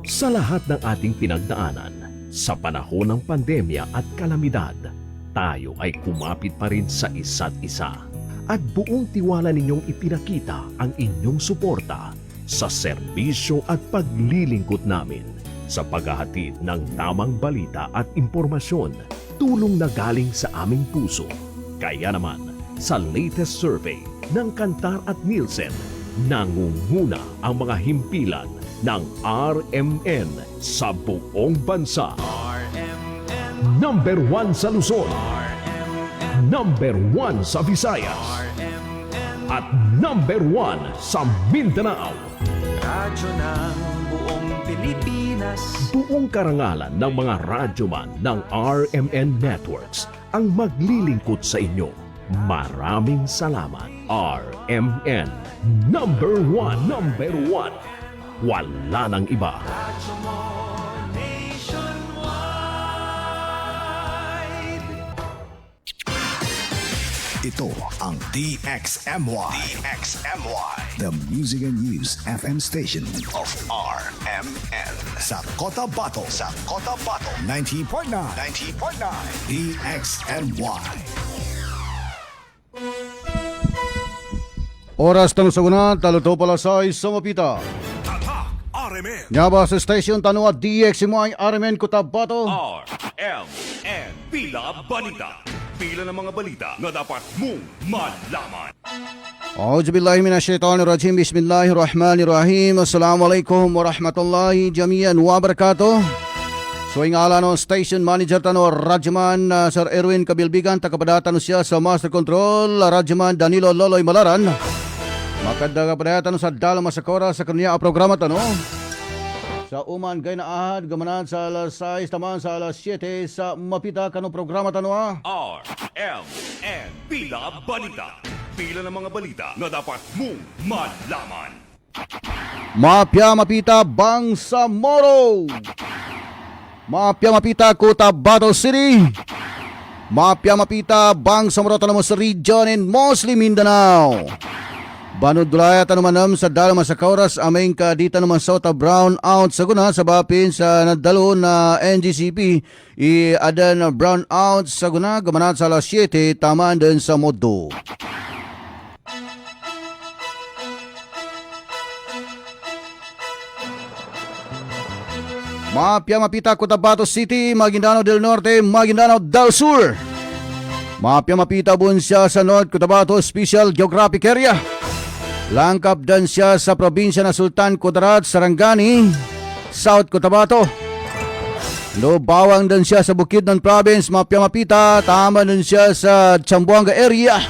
Sa lahat ng ating pinagdaanan, sa panahon ng pandemya at kalamidad, tayo ay kumapit pa rin sa isa't isa. At buong tiwala ninyong ipinakita ang inyong suporta sa serbisyo at paglilingkod namin sa paghahatid ng tamang balita at impormasyon, tulong na galing sa aming puso. Kaya naman, sa latest survey ng Kantar at Nielsen, nangunguna ang mga himpilan ng RMN sa buong bansa. RMN, Number 1 sa Luzon, RMN, number 1 sa Visayas, RMN, at number 1 sa Mindanao. radyo ng buong Pilipinas. Buong karangalan ng mga radyoman ng RMN Networks ang maglilingkod sa inyo. Maraming salamat, RMN. Number 1, number 1. Wala nang iba. Radyo mo nationwide. Ito ang DXMY. The Music and News FM station of RMN. Sa Cotabato. 90.9. DXMY. Oras tanong sa una, taluto pala sa Isumapita. Tatak RMN. Nyaba sa station tanong at DXMY RMN Cotabato. RMN Pila Balita. Pila ng mga balita na dapat mong malaman. Auzubillahi minasyaitonirrajim. Bismillahirrahmanirrahim. Assalamualaikum warahmatullahi jami'an wa barakatuh. So ingala no station manager tano Radyoman Sir Erwin Kabilbigan, takapadatan siya sa Master Control Radyoman Danilo Loloy Malaran. Makadaga padayatan sa dalam masakora sa kanya programa tano. Sa uman gay na ahad gamanan sa alas 6 taman sa alas 7 sa mapita kanong programa tano. RMN Pila Balita. Pila ng mga balita na dapat mong malaman. Mapya mapita Bangsamoro. Mapya mapita Cotabato City. Mapya mapita Bangsamoro tanong sa region in mostly Mindanao. Banudulaya tanumanam sa dalama sa kauras aming kadita naman sa brown out sa guna sa bapin sa nadalo na NGCP i-adan brown out sa guna gamanat sa alas 7 taman din sa Modo. Mapya mapita Cotabato City, Maguindanao del Norte, Maguindanao del Sur. Mapya mapita bunsya sa North Cotabato Special Geographic Area. Langkap dan siya sa probinsya na Sultan Kudarat, Sarangani, South Cotabato. Lubawang din siya sa Bukidnon Province, Mapya mapita, tama din siya sa Zamboanga area.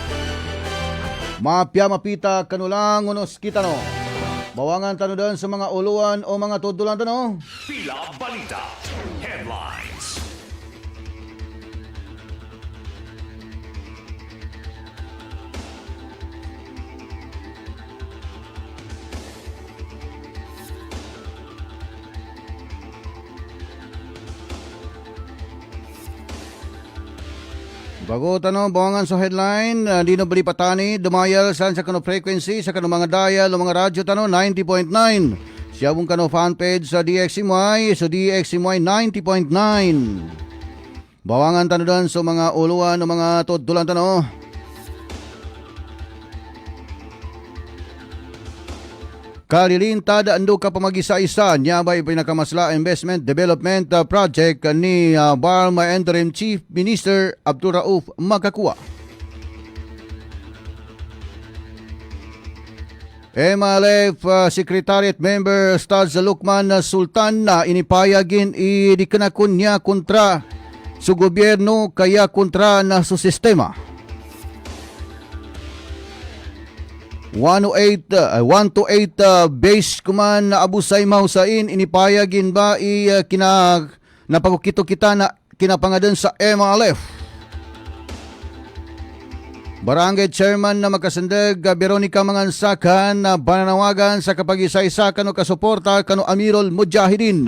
Mapya mapita kanulang unos kita no. Bawangan tano doon sa mga uluan o mga tudulan tano. Pila Balita. Headlines. Bago tanong, bawangan sa headline, di na bali patani, dumayal saan sa kano frequency, sa kano mga dial, o mga radyo tanong, 90.9. Siya mong kano fanpage sa DXMY, so DXMY 90.9. Bawangan tanong doon sa mga uluan o mga tudulan tanong. Kalilintad ando ka pamagisa-isa niya ba pinakamasla investment development project ni Barma Interim Chief Minister Abdul Rauf Makakuwa. MLF Secretariat Member Stad Lukman Sultan na inipayagin idikanakon niya kontra sa gobyerno kaya kontra na sa sistema. 108 base kuman na abusay mahusain inipayagin ba napagkito kita na kinapangadan sa MLF. Barangay Chairman na makasandag Veronica Mangansakan na bananawagan sa kapag-isa-isa kano kasuporta kano Amirul Mujahidin.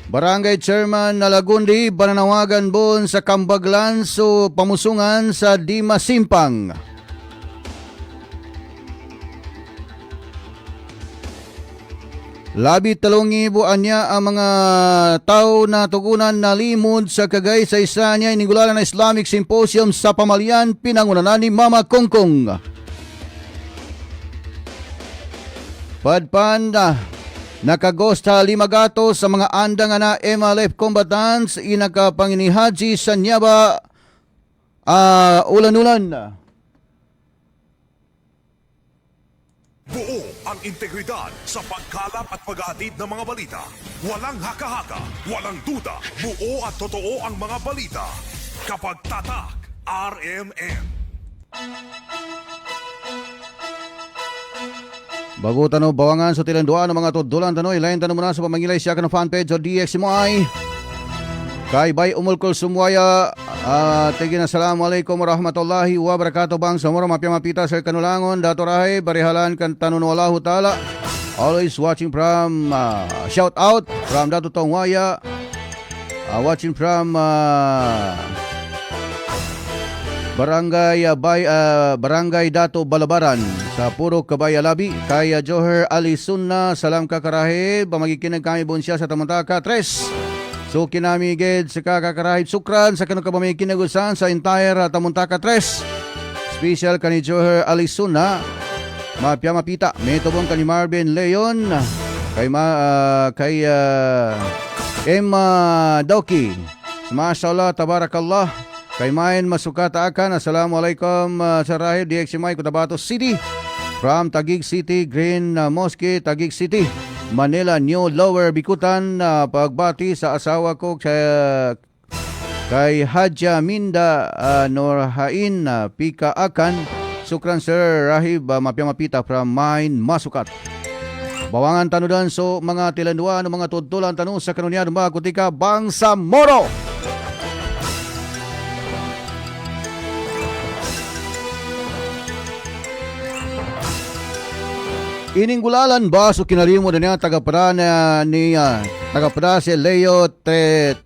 Barangay Chairman na Lagundi, bananawagan bon sa Kambaglan so pamusungan sa Di Masimpang. Labi 3,000 anya ang mga tao na tugunan na limod sa Kagay sa isa niya inigulalan na Islamic Symposium sa Pamalian pinangunahan ni Mama Kongkong. Padpan nakagosta 5 gato sa mga andang na MLF combatants inakapanginihaji sa Nyaba ulan-ulan. Buo ang integridad sa pagkalap at paghahatid ng mga balita. Walang haka-haka, walang duda. Buo at totoo ang mga balita. Kapag tatak, RMN. Bago tanong bawangan sa tilanduan ng mga tudulan tanong ilayin tanong muna sa pamangilay siya ka ng fanpage o DXMY. Kay Bay Umulkol Sumwaya, tigin assalamualaikum warahmatullahi wabarakatuh bang sa mura mapita sa kanulangon dato rahay barihalan kan tanunwalahu ta'ala. Always watching from shout out from Dato Tongwaya, watching from Barangay Dato Balabaran sa Puro Kabaya Labi. Kay Joher Ali Sunna, salam kakarahe bamagikinag kami bunsya sa Tamantaka 3. So kinamigid sa kakakarahe sukran sa kanong kabamigkinagusan sa entire Tamantaka 3. Special kani Joher Ali Sunna, mapya mapita metobong kani Marvin Leon, kay Emma Doki, mashallah tabarakallah. Kay Mayan Masukata akan, assalamualaikum sa Rahil DXMY Cotabato City. From Taguig City, Green Mosque, Taguig City, Manila, New Lower Bikutan. Pagbati sa asawa ko kay Hadja Minda Norhain Pika akan. Sukran Sir Rahib mapita from Mayan Masukat. Bawangan tanudan so mga tilanduan ng mga tutulan tanong sa kanunyan mga kutika Bangsamoro. Ininggulalan ba so kinalimo na niya tagapara si Leo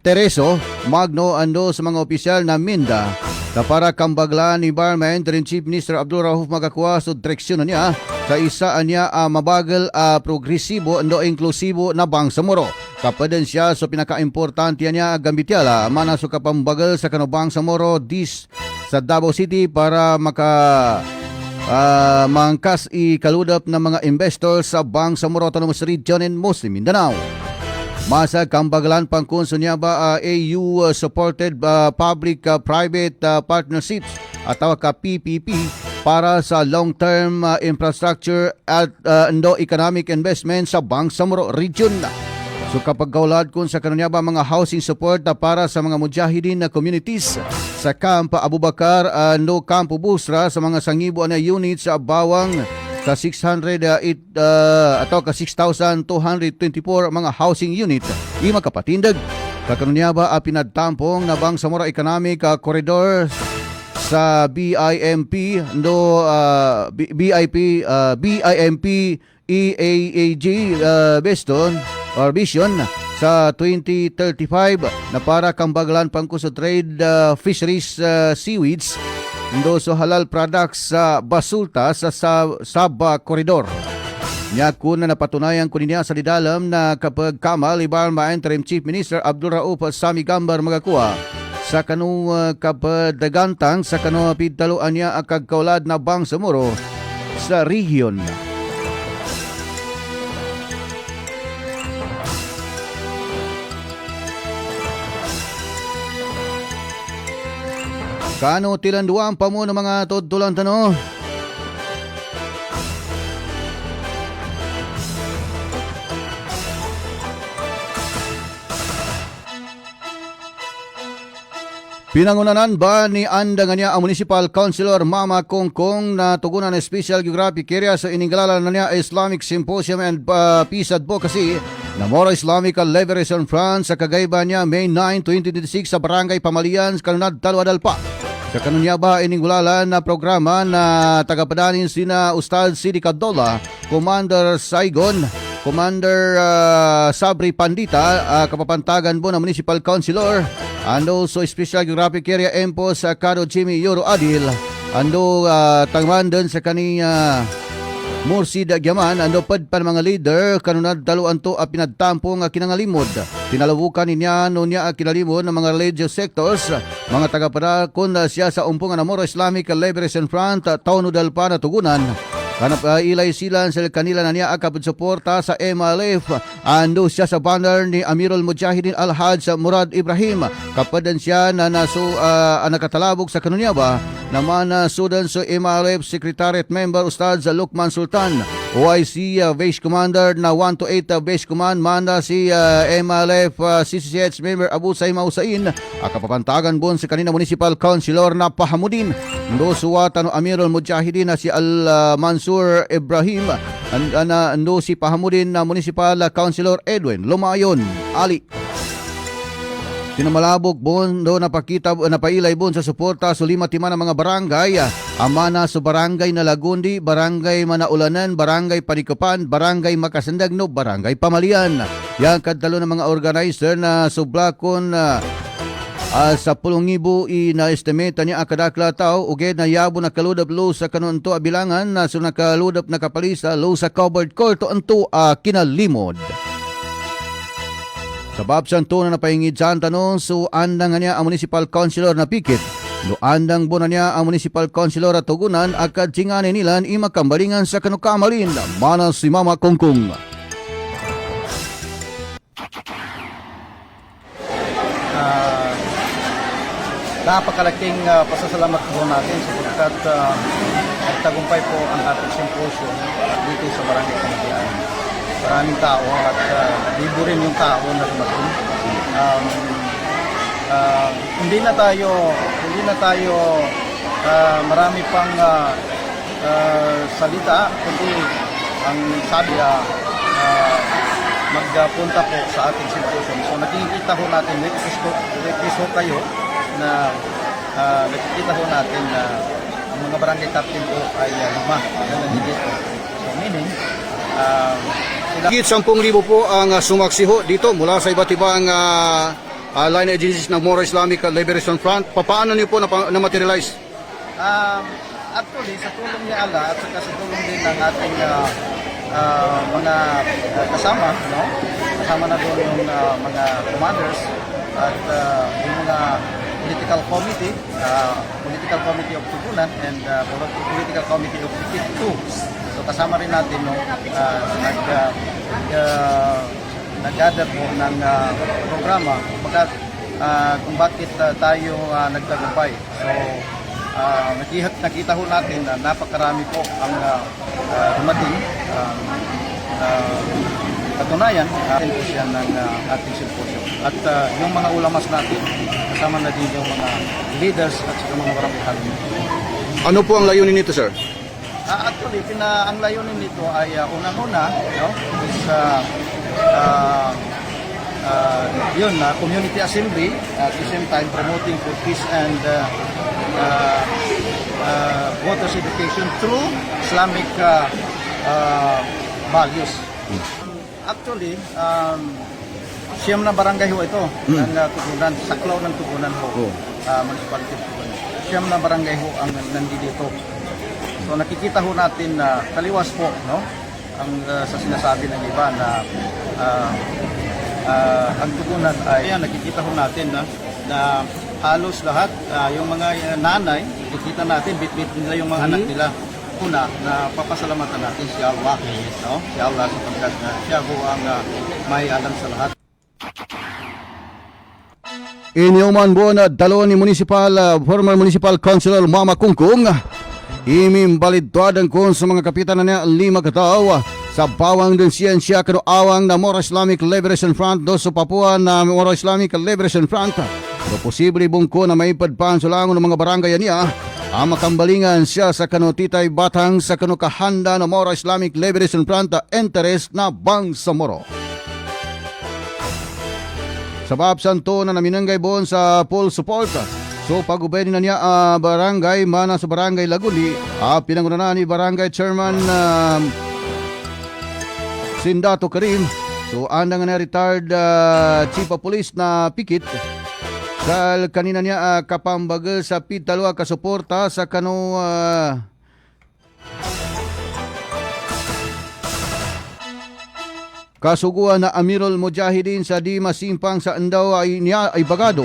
Tereso Magno ando sa mga opisyal na Minda na para kambaglan ni Barma Interim Chief Minister Abdul Rauf magakuha sa direksyon na niya sa isa niya mabagal progresibo ando inklusibo na Bangsamoro. Kapaden siya so pinaka-importante niya gambitiala mana so kapambagal sa kanubang Samoro dis sa Davao City para mangkas ikaludap ng mga investors sa Bangsamoro Autonomous Region in Muslim Mindanao. Masa kambagalan pangkunso niya ba AU supported public-private partnerships atau PPP para sa long-term infrastructure at economic investment sa Bangsamoro Region. So kapag kaulad kung sa kanunya ba mga housing support para sa mga mujahidin na communities sa Camp Abubakar no Campo Busra sa mga sangibo na units sa bawang ka 602,224 mga housing unit ima kapatindag. Kanunya ba pinadtampong na Bangsamoro Economic Corridor sa BIMP no BIMP EAAG Beston or Vision sa 2035 na para kambaglan pangkuso trade fisheries seaweeds ndo so halal products sa basulta sa Sabah Corridor. Nya kun na napatunayan ko niya sa didalam na kapag kamal Ibarma Interim Chief Minister Abdul Rauf Sami Gambar magakuha sa kanu kapadagantang sa kanu pidtaluan niya akag kaulad na Bangsamoro sa region. Kano tilanduan pa mo ng mga tutulan tano? Pinangunanan ba ni andang niya ang Municipal Councilor Mama Kongkong na tugunan ng Special Geographic Area sa iningalalan na niya Islamic Symposium and Peace Advocacy na Moro Islamic Liberation Front sa Cagayba niya May 9, 2026 sa Barangay Pamalian, Kanunad, Talwadalpa. Sa kanunya ba iningulalan na programa na tagapadanin sina Ustad Sidi Cadola, Commander Saigon, Commander Sabri Pandita, kapapantagan po na Municipal Councilor, and also Special Geographic Area Empo sa Kado Jimmy Yoro Adil, ando tangman din sa kaniya Mursid Agyaman, anupad pa ng mga leader, kanunad daluan to pinagtampo nga kinangalimod. Tinalabukan niya niya kinalimod ng mga religious sectors, mga tagapadakon siya sa umpong na Moro Islamic Liberation Front, taunudal pa na tugunan. Kanap ilay silan sa kanila na niya akapod suporta sa MLF. Ando siya sa banner ni Amirul Mujahidin Al-Hajj Murad Ibrahim. Kapadan siya na nakatalabog sa kanunya ba naman sudan sa MLF Secretariat Member Ustad Lukman Sultan. OIC Base Commander na 128 Base Command manda si MLF CCCH Member Abu Saima Usain. Akapapantagan bon si kanina Municipal Councilor na Pahamudin. Ndo suwatan Amirul Mujahidin na si Mansur Ibrahim. Ando si Pahamudin na Municipal Councilor Edwin Lumayon Ali. Tinamalabog bon do napailay bon sa suporta sa 5 ng mga barangay. Amana sa barangay na Lagundi, barangay Manaulanan, barangay Panikupan, barangay Makasandagno, barangay Pamalian. Yang kadalo ng mga organizer na sublakon sa 10,000 na estimate niya akadakla tao uged na yabo na kaludap lo sa kanunto bilangan na so nakaludap na kapalisa lo sa covered court to anto kinalimod. Sa babsan to na napaingid sa tanong so andang niya ang municipal councilor na pikit. Do andang bona niya ang municipal councilor at tugunan akad singani nilan imakambalingan sa kanukamalin mana si Mama Kongkong. Napakalaking pasasalamat po natin sapagkat nagtagumpay po ang ating symposium dito sa Barangay Pamalian. Maraming tao at libo rin yung tao na dumating. Hindi na tayo marami pang salita kundi ang sabi magpunta po sa ating symposium. So nakikita ho natin, request ho kayo na nakikita ho natin na ang mga barangay captain po ay luma na nandito. So meaning, Higit 10,000 po ang sumaksiho dito mula sa iba't ibang line agencies ng Moro Islamic Liberation Front. Paano niyo po na-materialize? Actually, sa tulong ni Allah at saka sa tulong din ng ating mga kasama, no? Kasama na doon yung mga commanders at yung mga political committee of Tugunan and political committee of Pikit 2. So kasama rin natin no, nag-gather po ng programa kung bakit tayo nagtagumpay. So nakita ho natin na napakarami po ang dumating katunayan atin po siya ng ating symposium. At yung mga ulamas natin, kasama na din yung mga leaders at saka mga barangay captain. Ano po ang layunin nito, sir? Actually, ang layunin nito ay unang-una, no, is yun na community assembly at the same time promoting for peace and voters education through Islamic values. Actually, siyam na barangay ho ito ng Tugunan, saklaw ng Tugunan ho, municipality of Tugunan. Siyam na barangay ho ang nandito. So nakikita ho natin na taliwas po, no, ang sa sinasabi ng iba na ang Tugunan ay nakikita ho natin na halos lahat yung mga nanay, nakikita natin bit-bit nila yung mga anak nila. Una na papasalamatan natin si Allah, no? Si Allah sapagkat siya ho ang may alam sa lahat. Inyuman po na dalo ni former municipal councilor Mama Kongkong. Imim balidwadan ko sa mga kapitan na niya 5 kataw sa bawang ng siyensya kanuawang na Moro Islamic Liberation Front do sa Papua na Moro Islamic Liberation Front. So posible bungko na may padpaan sulangon ng mga barangay niya. Ang makambalingan siya sa kanutitay batang sa kanukahanda ng Moro Islamic Liberation Front interest na Bangsamoro. Sa babsanto na naminanggay bon sa full support. So pag-ubay na niya barangay, mana sa barangay Laguli, pinangunahan ni barangay chairman Sindato Karim. So andang na retired chief of police na Pikit. Dahil kanina niya kapambagal sa pitalo kasuporta sa kasuguan na Amirul Mujahideen sa di masimpang sa Andaw ay niya ay bagado.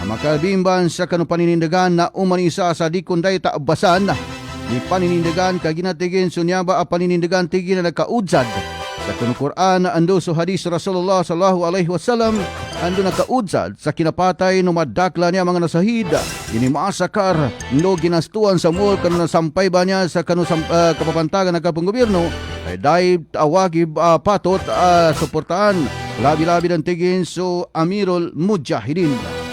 Ang makabimban sa kanu paninindigan na umanisa sa di kunday taabasan ni paninindigan kaginatigin sunyaba a paninindigan tigin na nagkaudzad sa kanu Quran na ando so hadis Rasulullah sallallahu alaihi wasallam ando nakaudzad sa kinapatay no madakla niya mga nasahid ini masakar no ginastuan sa mall kanu nasampay ba niya sa kanu kapapantagan ng kapong gobyerno ay dahil awagi patot suportahan labi-labi ng tigin so Amirul Mujahideen.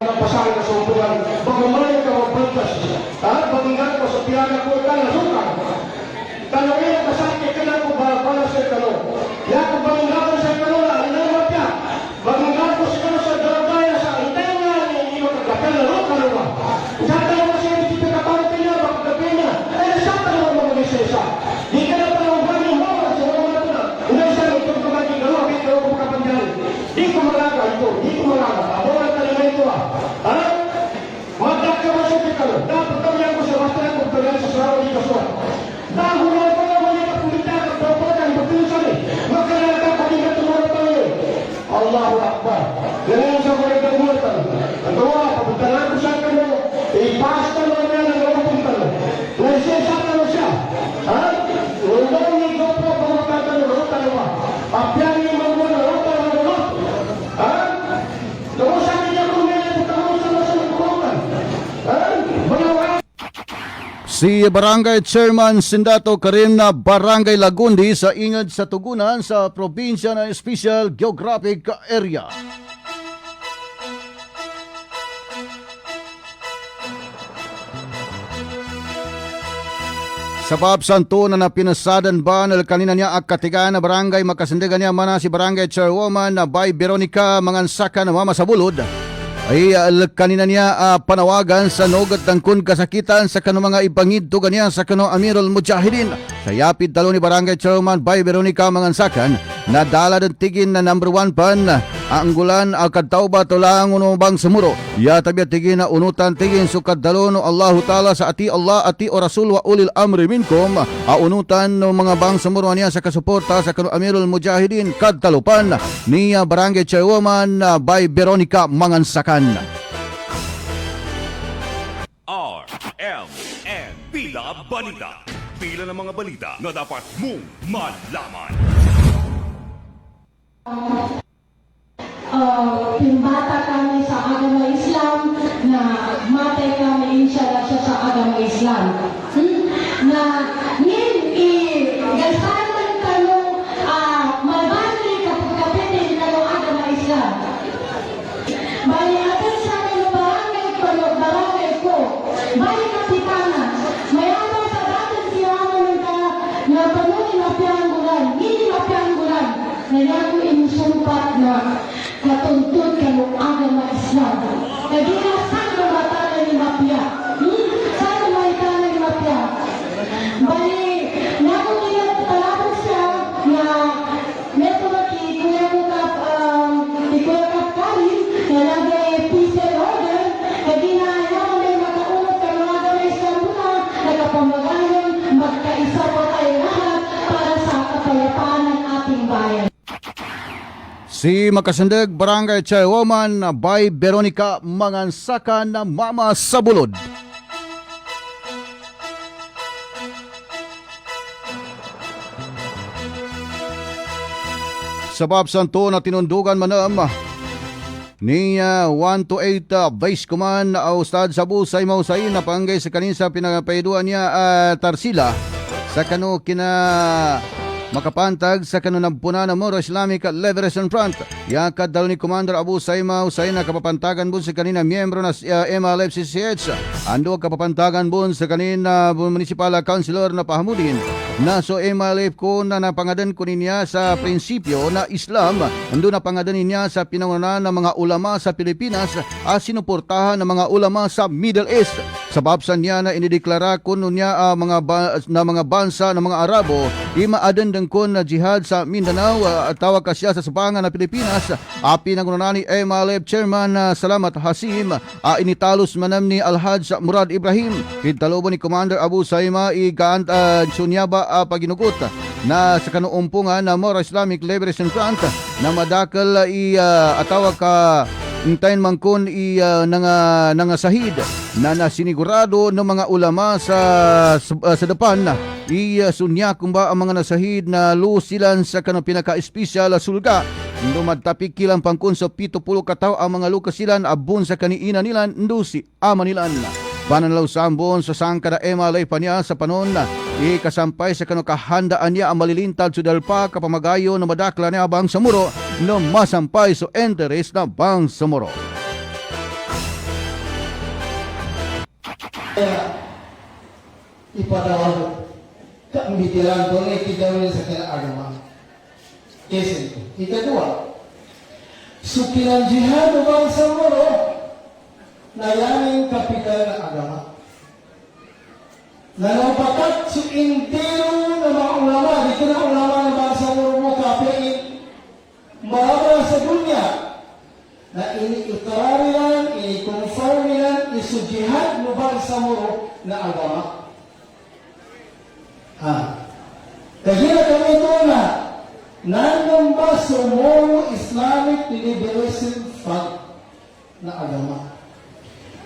Pasahan na sumpulan, bagaimana ka magbantas, bagingan ko sa piyana ko, kanasukan. Kanawin ang kasakit ka na ko para sa kano. Ya ko bagingan sa kano na, inamap ka. Bagingan ko sa kano sa dalagaya sa intay nga, hindi mo kagapel na ro, kano. Sata mo siya, hindi ka kapag niya, bakagapel niya. Eh, sata mo mag-isa-isa. Di ka na panawagin mo, sa mga na. Unay sa ito, kumagin ka, hindi ka ro kapagyan. Di ko malaga ito, di ko malaga. Abo na talaga ito Madak ka masuk kita lo. Dapat kami yang berserah untuk berjalan sesuatu di kasuan. Dahulu apa namanya pemerintah berperan betul sekali. Maka mereka pemerintah semua tahu. Allahu Akbar. Jangan sampai mereka buatan. Kedua, pemerintah aku sangka lo. Ipaskan orang yang orang pintar lo. Lesnya siapa manusia? Lulungi gopo pemakaran lo tahu. Apa yang membuat lo tahu lo? Terus saja Si Barangay Chairman Sindato Karim na Barangay Lagundi sa ingad sa Tugunan sa probinsya na Special Geographic Area. Sabab santo na pinasadan ba na kanina niya ang katigaan na barangay makasindigan niya mana si Barangay Chairwoman na by Veronica Mangansaka na mama sa bulod. Ay kanina niya panawagan sa nogat ng kun kasakitan sa kano mga ipangid to kanya sa kano Amirul Mujahideen. Sa yapid talo ni Barangay Chairman by Veronica Mangansakan na dala ng tigin na number 1 pan ang gulan kadtaw ba to lang bang sumuro. Ya tabi tigin na unutan tigin sukad dalo no Allahu Ta'ala sa ati Allah ati o Rasul wa ulil amri minkum unutan no mga bang sumuro niya sa kasuporta sa kano Amirul Mujahideen kadtalupan niya Barangay Chairwoman by Veronica Mangansakan. RMN Pila Balita. Pila ng mga balita na dapat mong malaman. Pimbata kami sa agama Islam na matay kami inshallah siya sa agama Islam. Na gasalan kano mabani kapitin kano agama Islam. Bali atin sa kano barangay ko, bali kapitana, mayaman sa datin siya na panunin na pianggulan, hindi na pianggulan, na yaku inisumpat na katuntut kano agama Islam. Kaya saan na matala ni Mapia? Saan na matala ni Mapia? Bali, naku nila talagang siya na meto na ki Kuya Kap Karin na lagi peace and order kaya ginayaw may makaunod ka mga agama Islam muna nagkapamagayon magkaisa pa tayo lahat para sa kapayapaan ng ating bayan. Si makasindig Barangay Chairwoman by Veronica Mangansaka na mama sa bulod. Sabab santo na tinundugan manam ni 128 Vice Command Ustad Sabu sa Mausay na panggay sa kanisa pinagapaiduan niya Tarsila sa kano kina makapantag sa kano nagpuna na Moro Islamic Liberation Front. Yakad dalo ni Commander Abu Saima Usay na kapapantagan bun sa kanina miyembro na MLFCCH. Ando kapapantagan bun sa kanina Municipal Councilor na Pahamudin. Naso MLF ko na napangadan ko niya sa prinsipyo na Islam. Ando napangadan niya sa pinangunahan ng mga ulama sa Pilipinas sinuportahan ng mga ulama sa Middle East. Sabab sa niya na inideklara kuno niya mga bansa ng mga Arabo imaadendeng kun na jihad sa Mindanao at tawag ka siya sa subangan ng Pilipinas. Api ng unanani MLF Chairman Salamat Hasim initalos manam ni Alhaj Murad Ibrahim. Kitalobo ni Commander Abu Saima igant sunyaba paginugot na sa kanuumpungan na Moro Islamic Liberation Front na madakal atawag ka intayin mangkon nangasahid na nasinigurado ng mga ulama sa depan sunya kumba ang mga nasahid na lusilan sa kanang pinaka-espesyal sulga dumadtapik kilang pangkon sa 70 kataw ang mga lukasilan abon sa kaniina nilan ndusi amanilan Bananlaw sambon sa sangkada emalay pa niya sa panon na ikasampay sa kahandaan niya ang malilintad sudalpa kapamagayo na madakla niya bang samuro na masampay so enteres na bang samuro. Ipadawag kambitiran ko na ikidawin sa kinaagama. Kesin ko. Ikadua, sukilan jihad o bang samuro na yaning kapital na agama. Nanampakat su intero na mga ulama, dito na ulama na bangsa mo kapiin, marami sa dunya na ini-ikararilan, ini-conformilan, isujihad mo bangsa mo na agama. Kaya kami ito na nandang ba sumo Islamic Liberation Front na agama.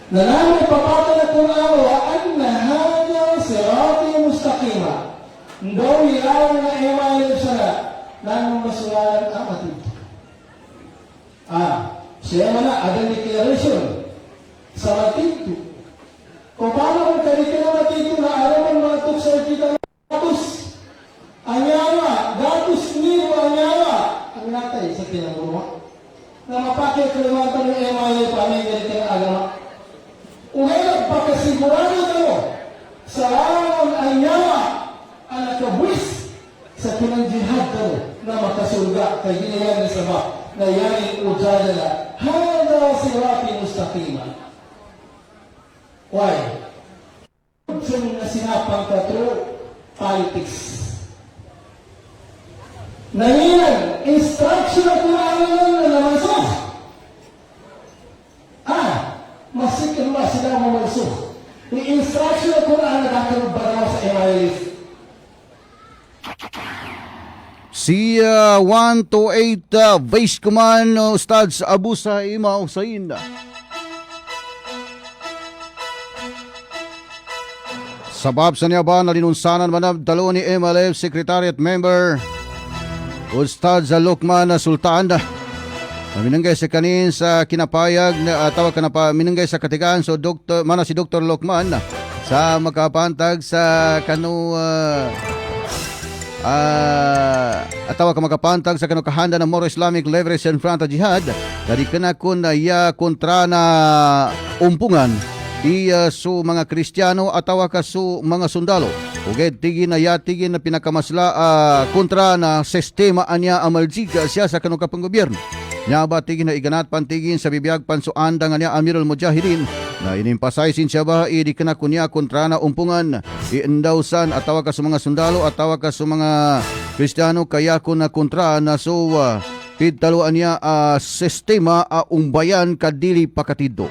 Nalaman papata na kung awaan na hanya sirati mustaqima. Ndaw ilaw na iwain sana nang masulalan ang atid. Siya na ada declaration sa matito. Kung paano kung karika na matito na alam ang mga tuksa kita na gatos. Anyawa, gatos niyo anyawa. Ang natay sa tinagurwa. Na mapakit kalimatan ng iwain pa may ganitong agama. Ngayon, pagkasigurado tayo sa alam ay nyawa ang nakabwis sa pinangjihad tayo na makasulga kay ginayan ni Sabah na yanin ujada na hada sirati mustaqima. Why? Kung na sinapang katro, politics. Nanginan, instruction at maalan na namansos. Masikin ba sila mo magsuk? I-instruction na kung ano nakakabaraw sa MILF. Si 128 Vice Command Ustad Abu Saima Usain. Sabab sa niya ba nalinunsanan manab dalo ni MLF Secretariat Member Ustad Lokman Sultan. Minunggay sa kanin sa kinapayag na tawag ka na pa minunggay sa katigaan so si Dr. Lokman sa makapantag sa kanu tawag ka makapantag sa kanu kahanda ng Moro Islamic Liberation Front Jihad dari kana kun ya kontra na umpungan su mga Kristiyano at tawag ka su mga sundalo uged tigin na pinakamasla kontra na sistema anya amaljiga siya sa kanu kapang gobyerno. Nya ba tigin na iganat pantigin sa bibiyag pansuanda nga niya Amirul Mujahidin na inimpasaysin siya ba di kana kunya kontra na umpungan iendawsan at tawag ka sa mga sundalo at tawag ka sa mga Kristiyano kaya ko na kontra na so pidtaluan niya sistema umbayan kadili pakatido.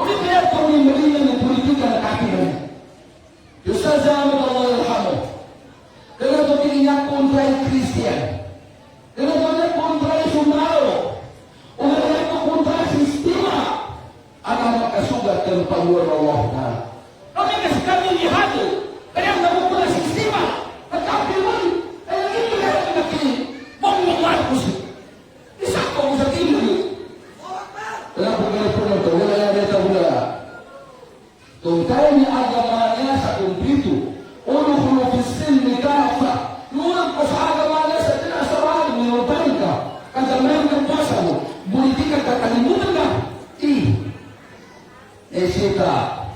Ulit kaya ito yung malina ng politika na kapinan. Ustaz Ahmed Allah Yarhamu. Kaya ito tiniyak kontra yung Christian. Kaya ito tiniyak kontra yung sundalo. O kaya ito kontra yung sistema. Ang makasugat ng pangwar Allah na. Kami kasi kami lihat. Kaya ang nabukula ng sistema. At kapinan. Kaya ito kaya ang nakili. Bong Marcos. Isa ko sa tingin. Kaya po ganito po na ito. Wala yan ito wala. Kung tayo ni agama niya sa kumplito. Uno fisin ni kafa. Nunang ko sa agama niya sa tinasabahan. Mayroon ka. Kadamayan ng basa mo. Bulitin ka kakalimutan ka. Sita.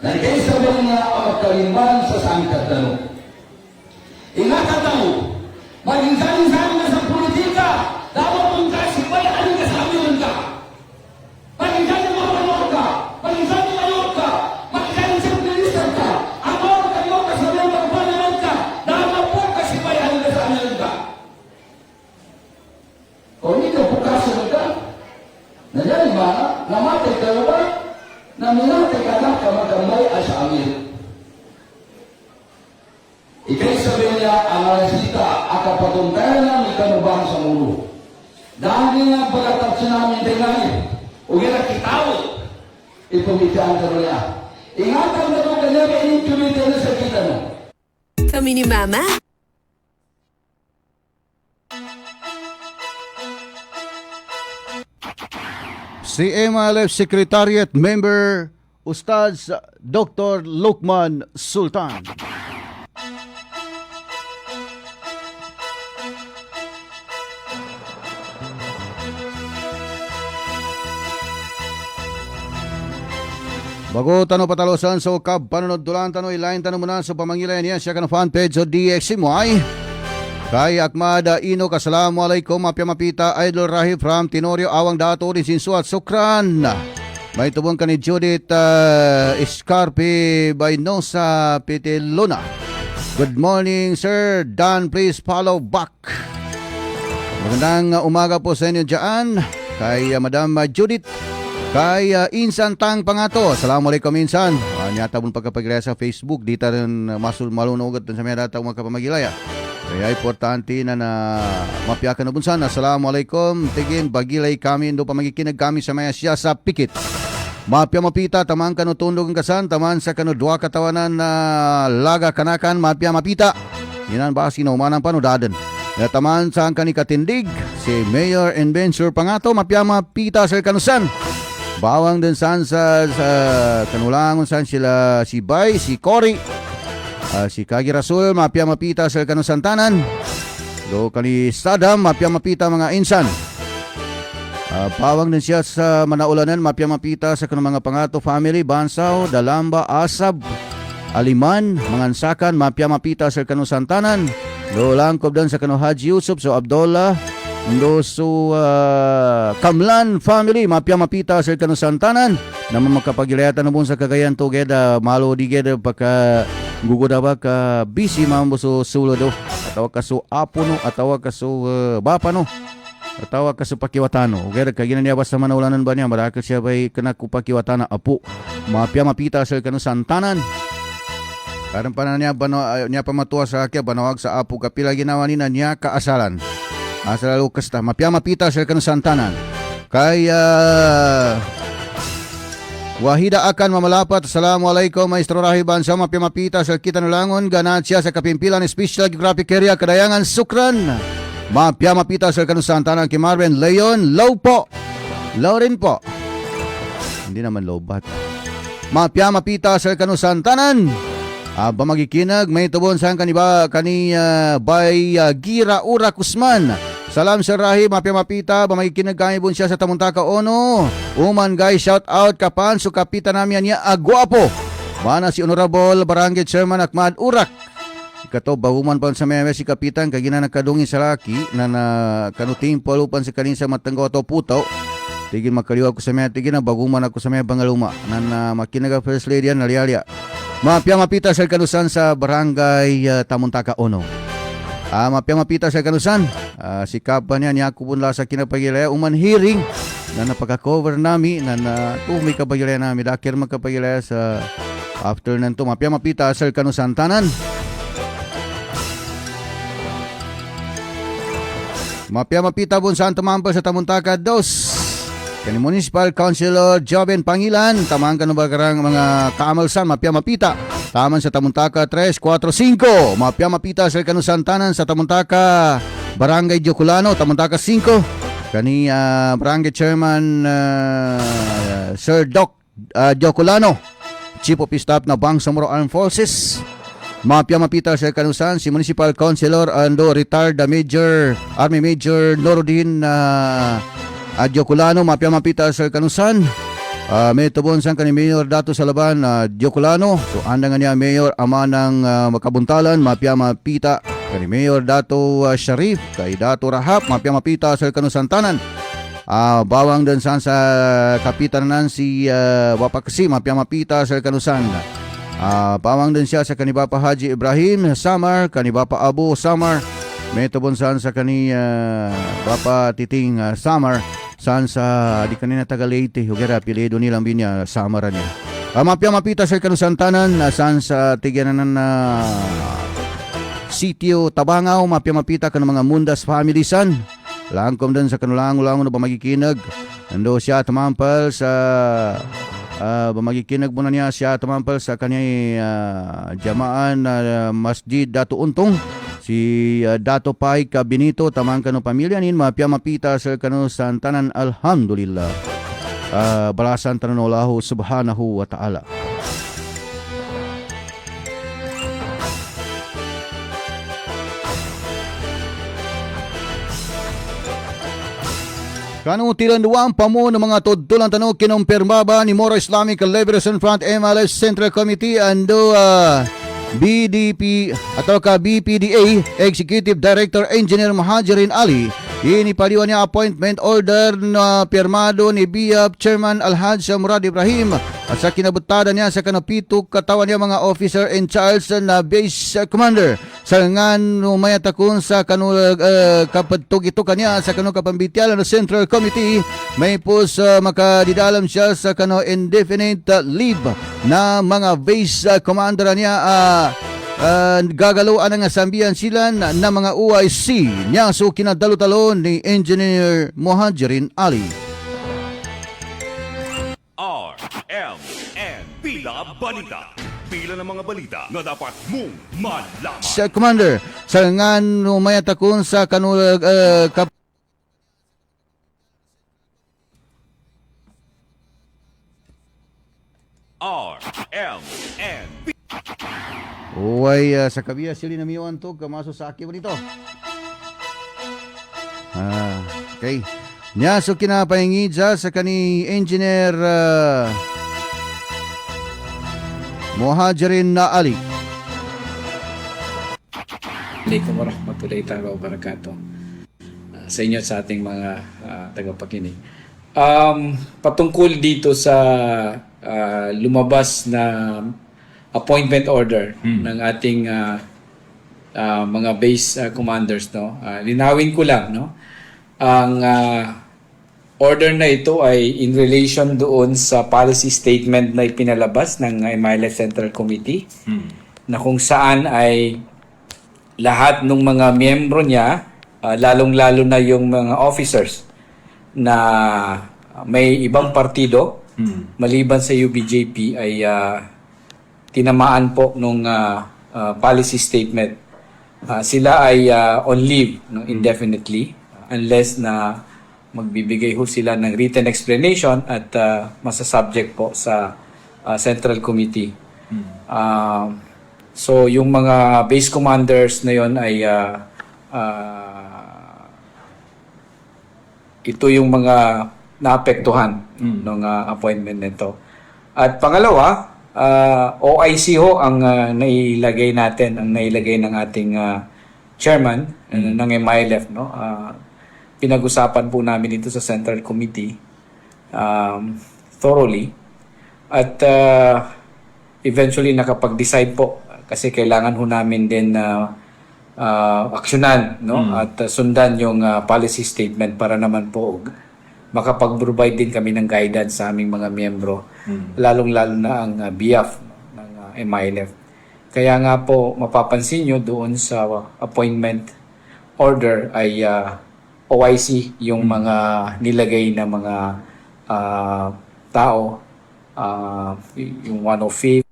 Nagkay sabihin niya ang magkalimban sa sangkat na no. Ingatan mo. Maging-saling-saling na sa politika. Dapat mong kasi bayaan ka sa amin ka. mana, namatay ka ba? Naminatay ka na kamagambay sa amin. Ikay sabi niya, ang alasita, akapatuntayan namin kanubang sa mulo. Dahil nga pagkatapos namin tingnan, ugira kitaw, ipumitihan ka niya. Ingatan na ito kanya, kainin kumita na sa kita mo. Kami ni Mama? CMLF Secretariat Member Ustaz Dr. Lukman Sultan. Bago tanong patalosan so kab panunod dulan tanong ilain tanong muna sa pamangilan niya siya kan fan page o DXMY. Kay Akmada Ino, Assalamualaikum, mapya mapita, Idol Rahib from Tenorio, Awang Dato, rin Sinsuat, Sukran. May tubong ka ni Judith Escarpe Baynosa Pitiluna. Good morning, sir. Dan, please follow back. Magandang umaga po sa inyo dyan. Kay Madam Judith. Kay Insan Tang Pangato. Assalamualaikum Insan. Nyata mong pagkapagilaya sa Facebook. Dita rin malunugot sa mga data mga kapamagilaya. Kaya importante na mapiyakan na bunsan. Assalamualaikum. Tigin, bagilay kami. Indo pa magikinag kami sa maya siya sa pikit. Mapya mapita, tamang kano tundog ang kasan. Taman sa kano dua katawanan na laga kanakan. Mapya mapita. Yanan ba sinaumanan panudadan. Taman sa kani katindig. Si Mayor Inventure Pangato. Mapya mapita sa kanusan. Bawang din saan sa kanulangon saan sila si Bay, si Cory. Si Kagi Rasul, mapya mapita sa kanong santanan. Do kani Sadam, mapya mapita mga insan. Pawang din siya sa Manaulanan, mapya mapita sa kanong mga Pangato family, Bansaw, Dalamba, Asab, Aliman, Mangansakan, mapya mapita sa kanong santanan. Do langkob dan sa kanong Haji Yusuf, so Abdullah, do so Kamlan family, mapya mapita sa kanong santanan. Naman makapagilayatan na sa Cagayan to geda, malo di geda pagka guguda ba ka busy mambo so sulo do atawa ka so apo no atawa ka so bapa no atawa ka so pakiwatano okay kagina niya basta Manaulanan ba niya maraka siya bay kana ku pakiwatana apo mapya mapita sa kanong santanan karon pa na niya niya pamatuwa sa akya banawag sa apo kapila ginawa ni niya kaasalan asala lukas ta mapya mapita sa kanong santanan kaya Wahida akan mamalapat. Assalamualaikum, Maestro Rahiban sa mapya mapita sa kita nulangon. Ganat siya sa Kapimpilan Special Geographic Area Kadayangan, Sukran. Mapya mapita sa kanusantanan kay Marvin Leon. Low po. Low rin po. Hindi naman low bat. Mapya mapita sa kanusantanan. Aba magikinag, may tubon saan kaniba Bay Gira Ura Kusman. Salam Sir Rahib, mapya mapita, bamagikinag kami bun siya sa Tamuntaka Ono. Uman guys, shout out kapan, so kapitan namin niya agwapo. Mana si Honorable Barangay Chairman Akmad Urak. Ikato, bahuman pa sa meme si kapitan, kagina nagkadungi sa laki, na kanuting palupan sa kanin sa matanggaw to puto. Tigin makaliwa ko sa meme, tigin na baguman ako sa meme bangaluma. Na makinaga First Lady yan, nalialya. Mapya mapita sa kanusan sa Barangay Tamuntaka Ono. Mapya mapita sa kanusan. Si Kapa niya niya kupunla sa kinapagilaya uman hearing na napaka-cover nami na may kapagilaya nami dakir magkapagilaya sa after nanto mapya mapita sa kanusan tanan. Mapya mapita bun saan tumampa sa Tamuntaka 2. Kani Municipal Councilor Joven Pangilan, tamang kanubagarang mga kaamalsan, mapya mapita. Taman sa Tamuntaka 3, 4, 5. Mapya mapita sa kanusantanan sa Tamuntaka Barangay Joculano, Tamuntaka 5. Kani Barangay Chairman Sir Doc Joculano, Chief of Staff na Bangsamoro Armed Forces. Mapya mapita sa kanusan si Municipal Councilor Ando retired Army Major Norodin Joculano, mapya mapita sa kanusan. May tubon sang kani Mayor Dato Salaban Joculano. So anda nga niya Mayor ama ng Makabuntalan, mapya mapita kani Mayor Dato Sharif, kay Dato Rahab, mapya mapita sa kanusantanan. Bawang dan sa kapitanan si Wapakasi, mapya mapita sa kanusan. Bawang din siya sa kani Bapa Haji Ibrahim Samar, kani Bapa Abu Samar. May tubon sa kani Bapa Titing Samar. saan sa di kanina taga Leyte ugera apelyido nilang binya samaran niya. Mapya mapita sa kanusantanan saan sa tigyanan na sitio Tabangaw, mapya mapita ka ng mga Mundas family son. Langkom din sa kanulango-lango na pamagikinag. Ando siya tumampal sa pamagikinag muna niya siya tumampal sa kanyang jamaan Masjid Dato Untong. Si Dato Pai Benito tamang kano pamilya nin mapya mapita sa kano santanan alhamdulillah. Balasan tanan Allah subhanahu wa ta'ala. Kanong tilanduang pamo ng mga tudtulang tanong kinumpirma ba ni Moro Islamic Liberation Front MLS Central Committee ando BDP atau BPDA Executive Director Engineer Muhajirin Ali inipaliwan niya appointment order na pirmado ni BIAP Chairman Alhaj Murad Ibrahim at sa kinabutada niya sa kanapituk katawan niya mga officer in charge na base commander sa ngan umayatakon sa kapatug ito kanya sa kano kapambitialan na Central Committee may pos makadidalam siya sa kano indefinite leave na mga base commander niya gagalawan ng sambihan sila na mga OIC niya so kinadalo-talo ni Engineer Muhajirin Ali. RMN Pila Balita. Pila ng mga balita na dapat mong malaman. Sa Commander, sa ngan umayatakon sa RMN Uway, sa kabiya sila namiwan to, kamaso sa akin mo nito. Okay. Nya so kinapahingi sa kani Engineer Muhajirin na Ali. Assalamualaikum warahmatullahi wabarakatuh. Sa inyo at sa ating mga tagapakinig. Patungkol dito sa lumabas na appointment order ng ating mga base commanders, no. Linawin ko lang, no. Ang order na ito ay in relation doon sa policy statement na ipinalabas ng MILF Central Committee na kung saan ay lahat ng mga miyembro niya, lalong-lalo na yung mga officers na may ibang partido maliban sa UBJP ay tinamaan po nung policy statement. Sila ay on leave, no, indefinitely unless na magbibigay ho sila ng written explanation at masasubject po sa Central Committee. So yung mga base commanders na yon ay ito yung mga naapektuhan ng appointment nito. At pangalawa, OIC ho ang nailagay natin, ang nailagay ng ating chairman ng MILF, no. Pinag-usapan po namin ito sa Central Committee thoroughly at eventually nakapag-decide po kasi kailangan ho namin din aksyonan, no, at sundan yung policy statement para naman po makapag-provide din kami ng guidance sa aming mga miyembro, lalong-lalo na ang BIAF ng MILF. Kaya nga po mapapansin nyo doon sa appointment order ay OIC yung mga nilagay na mga tao, yung 105.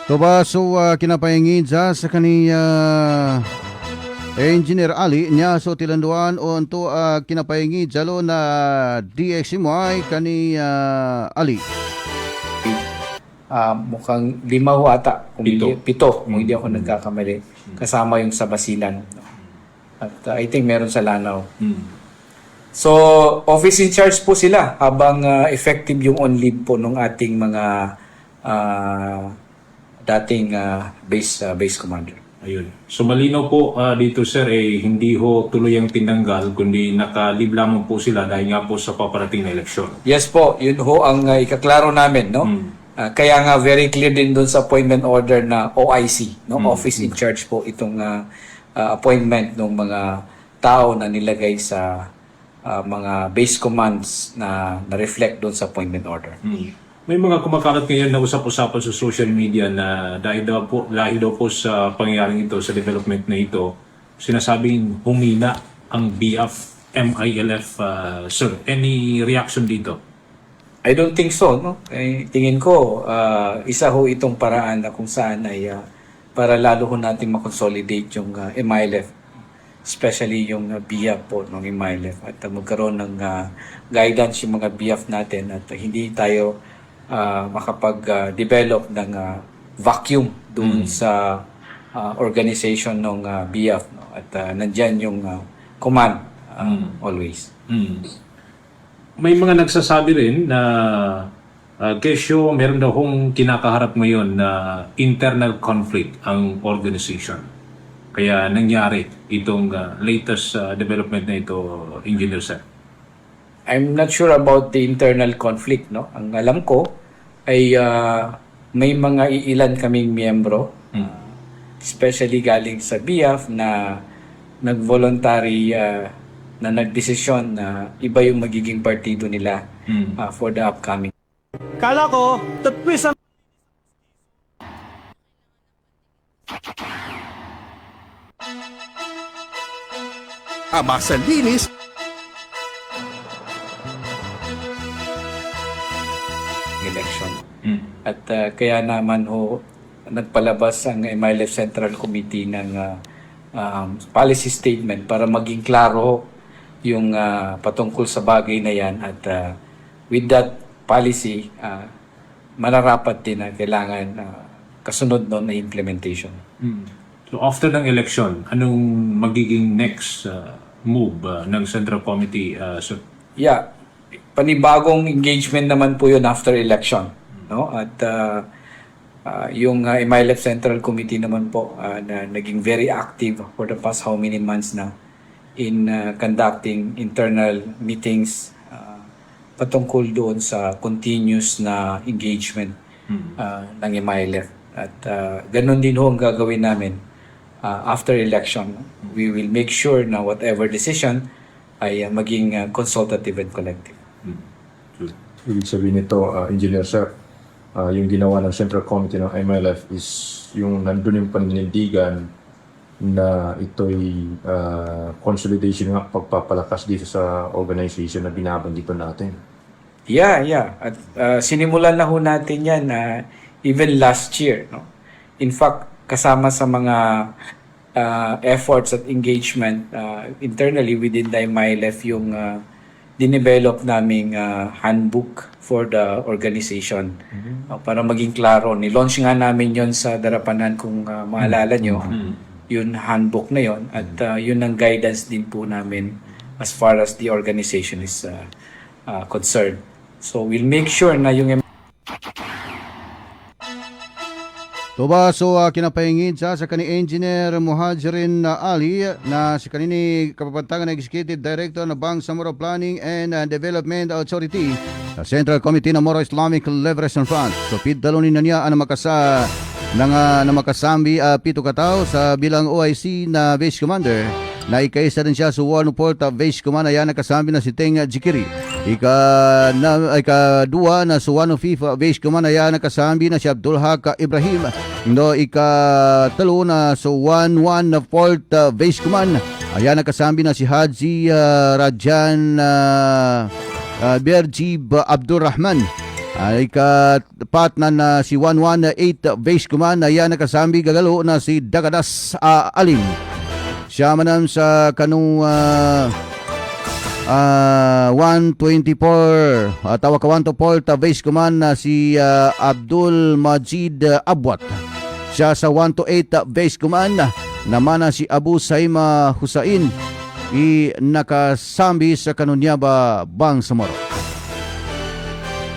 Toba so kinapahingid sa kaniya Engineer Ali niya so tilanduan o anto kinapahingid jalo na DXMY kani Ali. Mukhang 5 ho ata, pito kung hindi ako nagkakamali, kasama yung sa Basilan. At I think meron sa Lanao. So, office in charge po sila habang effective yung on leave po ng ating mga dating base commander. Ayun. So malinaw po dito sir, hindi ho tuloy ang tinanggal, kundi naka-leave lamang po sila dahil nga po sa paparating na eleksyon. Yes po, yun ho ang ikaklaro namin, no? Kaya nga very clear din doon sa appointment order na OIC, no? Office in charge po itong appointment ng mga tao na nilagay sa mga base commands na reflect doon sa appointment order. May mga kumakalat ngayon na usap-usapan sa social media na dahil daw po sa pangyayaring ito, sa development na ito, sinasabing humina ang BIAF, MILF, sir. Any reaction dito? I don't think so, no? Tingin ko, isa ho itong paraan na kung saan ay para lalo ho natin makonsolidate yung MILF, especially yung BIAF po ng MILF, at magkaroon ng guidance yung mga BIAF natin at hindi tayo makapag-develop ng vacuum doon sa organization ng BIAF, no? At nandyan yung command always. May mga nagsasabi rin na kesyo meron daw hong kinakaharap ngayon na internal conflict ang organization. Kaya nangyari itong latest development na ito, Engineer Sir. I'm not sure about the internal conflict, no? Ang alam ko ay may mga ilan kaming miyembro, especially galing sa BIAF na nag-voluntary na nagdesisyon na iba yung magiging partido nila for the upcoming. Kala ko, tatwis ang Ama sa linis, election. At kaya naman ho nagpalabas ang MILF Central Committee ng policy statement para maging klaro ho yung patungkol sa bagay na yan, at with that policy mararapat din na kailangan kasunod noon na implementation. So after ng election, anong magiging next move ng Central Committee, sir? Yeah, panibagong engagement naman po yun after election, no? At yung MILF Central Committee naman po na naging very active for the past how many months na in conducting internal meetings patungkol doon sa continuous na engagement ng MILF. At ganun din ho ang gagawin namin after election. We will make sure na whatever decision ay maging consultative and collective. Ibig sabihin nito, Engineer Sir, yung ginawa ng Central Committee ng MILF is yung nandun yung paninindigan na ito'y consolidation ng pagpapalakas dito sa organization na binabanggito natin. Yeah. At sinimulan na ho natin yan even last year, no? In fact, kasama sa mga efforts at engagement internally within the MILF yung dinevelop naming handbook for the organization. Para maging klaro. Nilaunch nga namin yon sa Darapanan kung maalala nyo. Yun handbook na yon, at yun ang guidance din po namin as far as the organization is concerned. So we'll make sure na yung Tuba, so kinapahingid sa kani Engineer Muhajirin Ali na si kanini kapapantagan na Executive Director ng Bangsamoro Planning and Development Authority sa Central Committee ng Moro Islamic Liberation Front. So piddalunin na niya ang makasambi pito katao sa bilang OIC na Base Commander na ikaisa din siya sa Warno Port Base Command. Ayan nakasambi na si Teng Jikiri. Ika-dua na sa Warno FIFA Base Command. Ayan nakasambi na si Abdul Haq Ibrahim. Ika-talo na sa 1-1 Port Base Command. Ayan nakasambi na si Haji Rajan Berjib Abdul Rahman. Ika-pat na si 118 Base Command. Ayan nakasambi gagalo na si Dagadas Alim. Siya manam sa kanong 124 tawa ka 124 Base Command na si Abdul Majid Abwat. Siya sa 128 Base Command naman na si Abu Saima Husain nakasambi sa Kanunyaba Bangsamoro.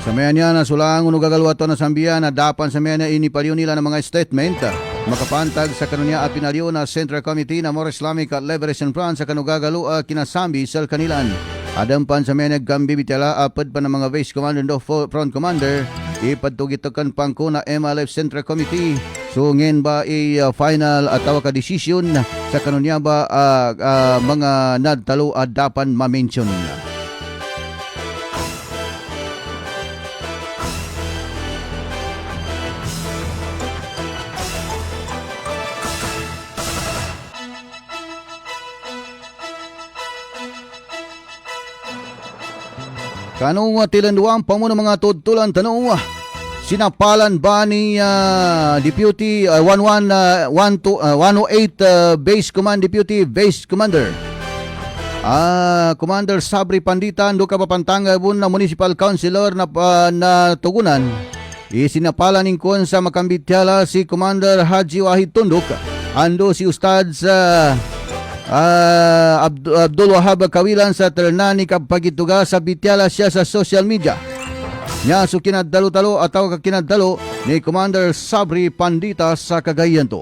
Sa maya niya na sulang unugagalwa to na sambiyan na dapan sa maya na inipaliw nila ng mga statement makapantag sa kanunya at pinaliw na Central Committee na Moro Islamic Liberation Front sa kanugagalo kinasambi sa kanilan. Adampan sa maya nagkambi bitala apad pa ng mga Base Commander do Front Commander ipadtugitukan pangko na MLF Central Committee. So ngayon ba final at tawa ka desisyon sa kanunya ba mga nadtalo at dapan ma-mention. Kanong tilanduang pamuno mga tudtulan tanong, sinapalan ba ni Deputy 108 Base Command Deputy Base Commander Commander Sabri Pandita ando ka papantanga bun na Municipal Councilor na tugunan, isinapalan ning sa Makambitala si Commander Haji Wahid Tundok, ando si Ustad sa Abdul Wahab Kawilan sa Ternani kapagituga sa Bityala siya sa social media. Nya so kinadalo-talo ataw kinadalo ni Commander Sabri Pandita sa Cagayan to.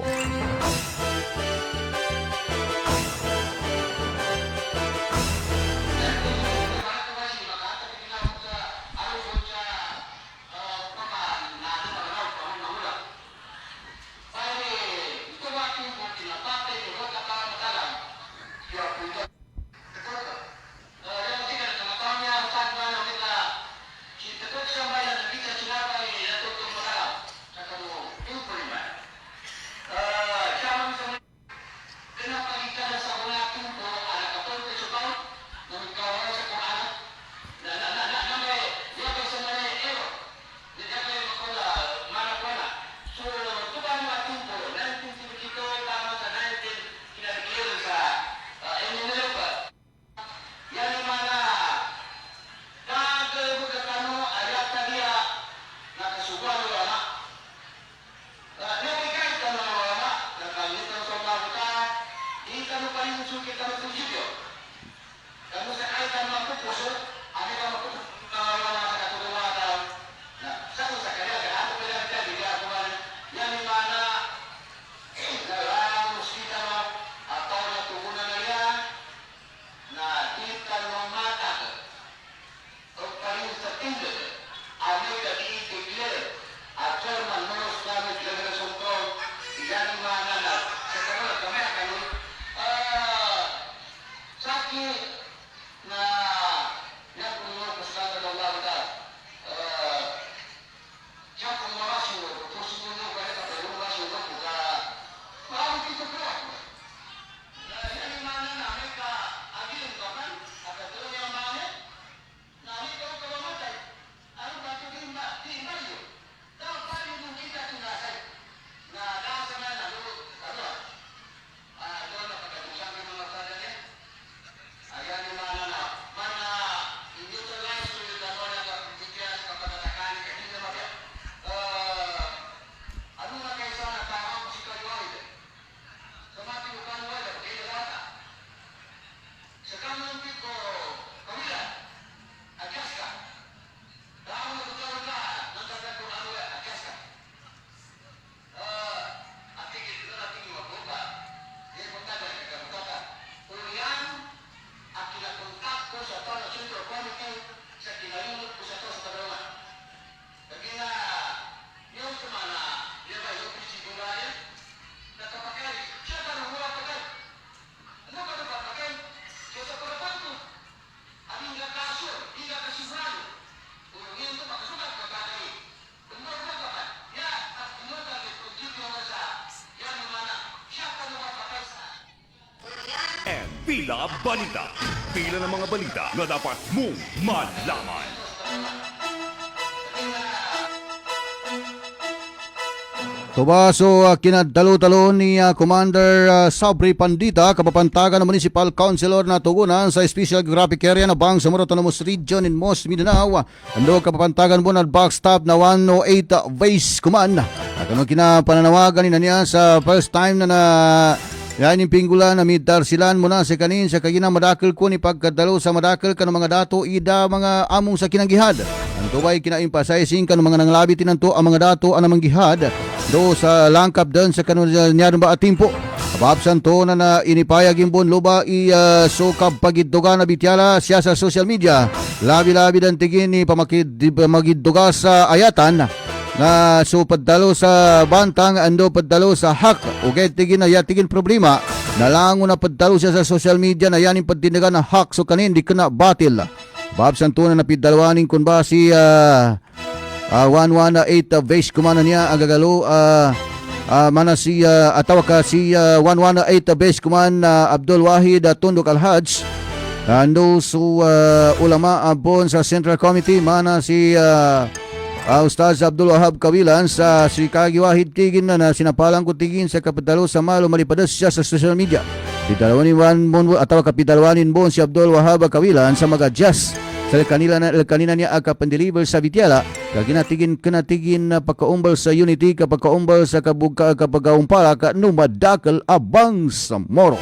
Pila Balita. Pila ng mga balita na dapat mong malaman. Tubaso kinadalo-talo ni Commander Sabri Pandita, kapapantagan ng Municipal Councilor na tugunan sa Special Geographic Area na Bangsamoro Autonomous Region in Most Mindanao. Ando kapapantagan mo na backstop na 108 Base Command. At ano kinapananawagan niya sa first time na yan yung pinggula na midar silan muna sa kanin sa kagina madakil ko ni pagkadalo sa madakil ka ng mga dato ida mga among sa kinanggihad. Ang tubay kina-emphasizing ka ng mga nanglabit tinanto ang mga dato ang namang gihad. do sa langkap doon sa kanunyan ba atimpo. Ababsan to na inipayag imbon luba sukab pagidduga na bityala siya sa social media. Labi-labi dan tigin ni pamagidduga sa ayatan na so paddalo sa bantang ando paddalo sa hak. Okay, tigin na tigin problema. Nalango na paddalo siya sa social media na yanin paddinaga na hak so kanin di kena batil. Ababsan to na napidalwanin kun ba si 118 base kumana niya agagalo mana si atawa ka si 118 base kuman Abdul Wahid Tundok Al-Hajj ando so ulama abon sa Central Committee mana si Ustaz Abdul Wahab Kawilan sa si Kagi Wahid tigin na sinapalang ko tigin sa kapadalo sa malo malipadas siya sa social media. Pidalwanin bon atawa ka pidalwanin bon si Abdul Wahab Kawilan sa mag-adjust sa kanina niya agka-pandeliver sa Bitiala kanatigin na pagkaumbal sa unity kapagkaumbal sa kapagkaumpala ka numadakal abang sa moro.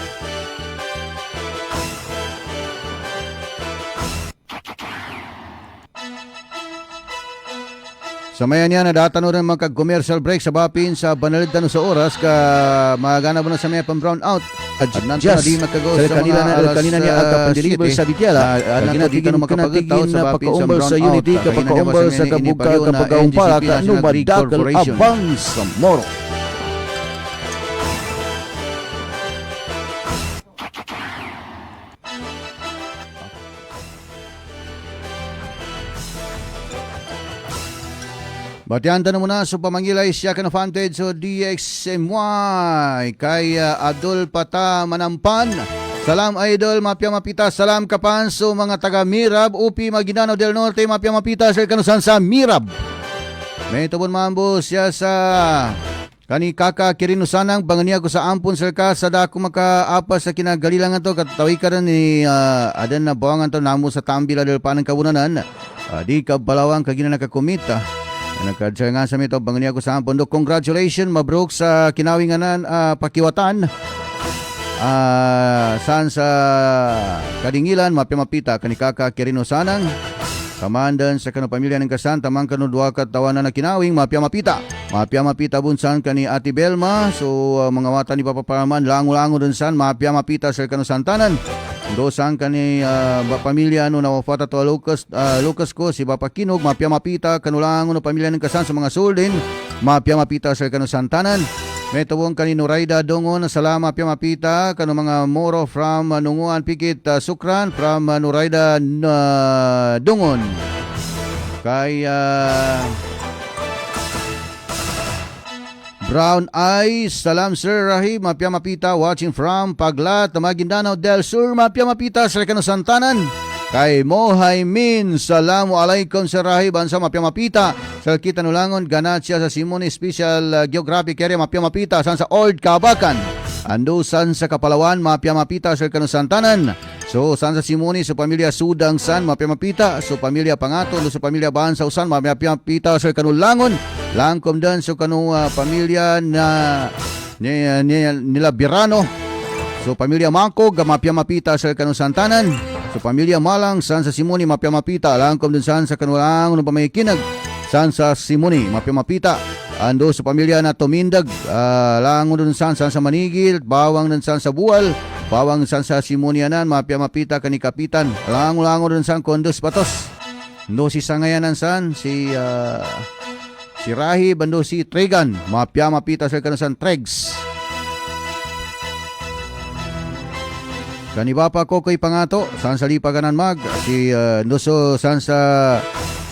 Sa maya niya na datano rin mga commercial break sa bapin sa banalid tano sa oras ka magana mo na sa maya pang brown out. At nanto na di makagaw sa kanina niya agka-pandeliver sa Bitiala kanatigin na pagkaumbal sa unity kapagkaumbal sa kapagkaumpala ka numadakal abang sa moro. Batian tanong muna sa pamangilay siya ka na fanpage so DXMY kay Abdul Pata Manampan. Salam idol, mapya mapita, salam kapan so mga taga Mirab, Upi, Maguindanao del Norte, mapya mapita sa kanusan sa Mirab. May tubon mambo siya sa kani kaka kirinusanang banganiya ko sa ampon sir ka sa dako makaapa sa kinagalilangan to katawi ka rin ni adan na bawangan to namo sa tambila del panang kawunanan. Di ka balawang kagina nakakumita. Nagkadsa nga sa mito, bangani ako sa ampon. Congratulations, mabrok sa kinawinganan pakiwatan. Saan sa kadingilan, mapimapita, kanikaka kirino sanang. Kamandan sa kanong pamilya ng kasan, tamang kanudwa katawanan na kinawing, mapimapita. Mapimapita bunsan kani Ate Belma. So, mga mata ni Papaparaman, lango-lango dun san, mapimapita sa kanong santanan. Dosang kani pamilya no na wafata to Lucas ko si Papa Kinog mapya mapita kanulangon no pamilya ng kasan sa mga suldin mapya mapita sa kanu santanan metawong kani Noraida Dongon salama mapya mapita kanu mga Moro from Nunguan Pikit Sukran from Noraida Dongon kay Brown Eyes, salam Sir Rahim, mapya mapita, watching from Paglat, Maguindanao del Sur, mapya mapita, sa Recano Santanan. Kay Mohay Min, salamu alaikum Sir Rahim, bansa mapya mapita, sa Kita Nulangon, ganat siya sa Simone Special Geographic Area, mapya mapita, san sa Old Kabakan. Ando san sa Kapalawan, mapya mapita, sa Recano Santanan. So, san sa Simone, sa pamilya Sudang San, mapya mapita, sa pamilya Pangato, sa pamilya Bansa Usan, mapya mapita, sa Recano Langon. Langkom dan so kanu pamilya na nila Birano. So pamilya Mangkog mapya mapita sa kanu Santanan. So pamilya Malang san sa Simoni mapya mapita. Langkom din san sa kanu lang no pamayikinag san sa Simoni mapya mapita. Ando sa pamilya na Tumindag langon dun san sa Manigil, bawang dun san sa Buwal, bawang san sa Simonianan mapya mapita kani Kapitan. Langon dun san Kondos Patos. Ando si Sangayanan san si Rahi bando si Tregan, mapya mapita sa kanasan Tregs. Kanibapa ko kay Pangato, san sa Lipaganan mag, si Nuso san sa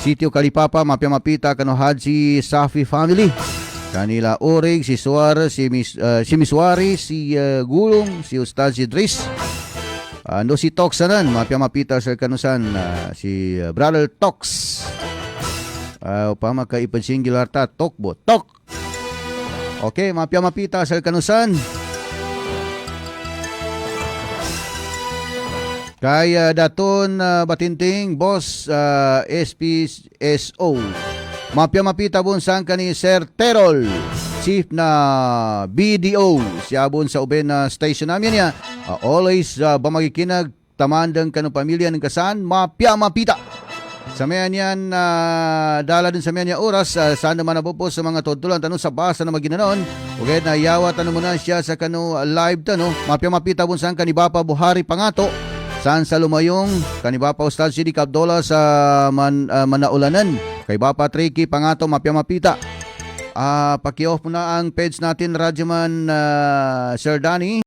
Sitio Kalipapa, mapya mapita kano Haji Safi family. Kanila Orig, si Suarez, si Miswari, si Gulong, si Ustaz Idris. Ando si Toksanan, mapya mapita sa kanusan si Brother Tox. Upama ka ipansingular ta Tokbo Tok. Okay, mapya mapita sa kanusan. Kaya daton batinting boss SPSO. Mapya mapita bunsang kani Sir Terol, chief na BDO. Siya bun sa uben na station namin niya. Always bamagikinag tamandang kanong pamilya ng kasan, mapya mapita. Sa mayan yan, dala din sa mayan yan oras, saan naman napupos sa mga tutulan, tanong sa basa na maginanon, okay, na yawa, tanong mo na siya sa kanu live tanong, mapita bun saan kanibapa buhari pangato, saan sa lumayong, kanibapa Ustad Sidi Kabdola sa Manaulanan, kay Bapa Tricky pangato, mapita. Paki-off mo na ang page natin, Radyoman Sir Danny.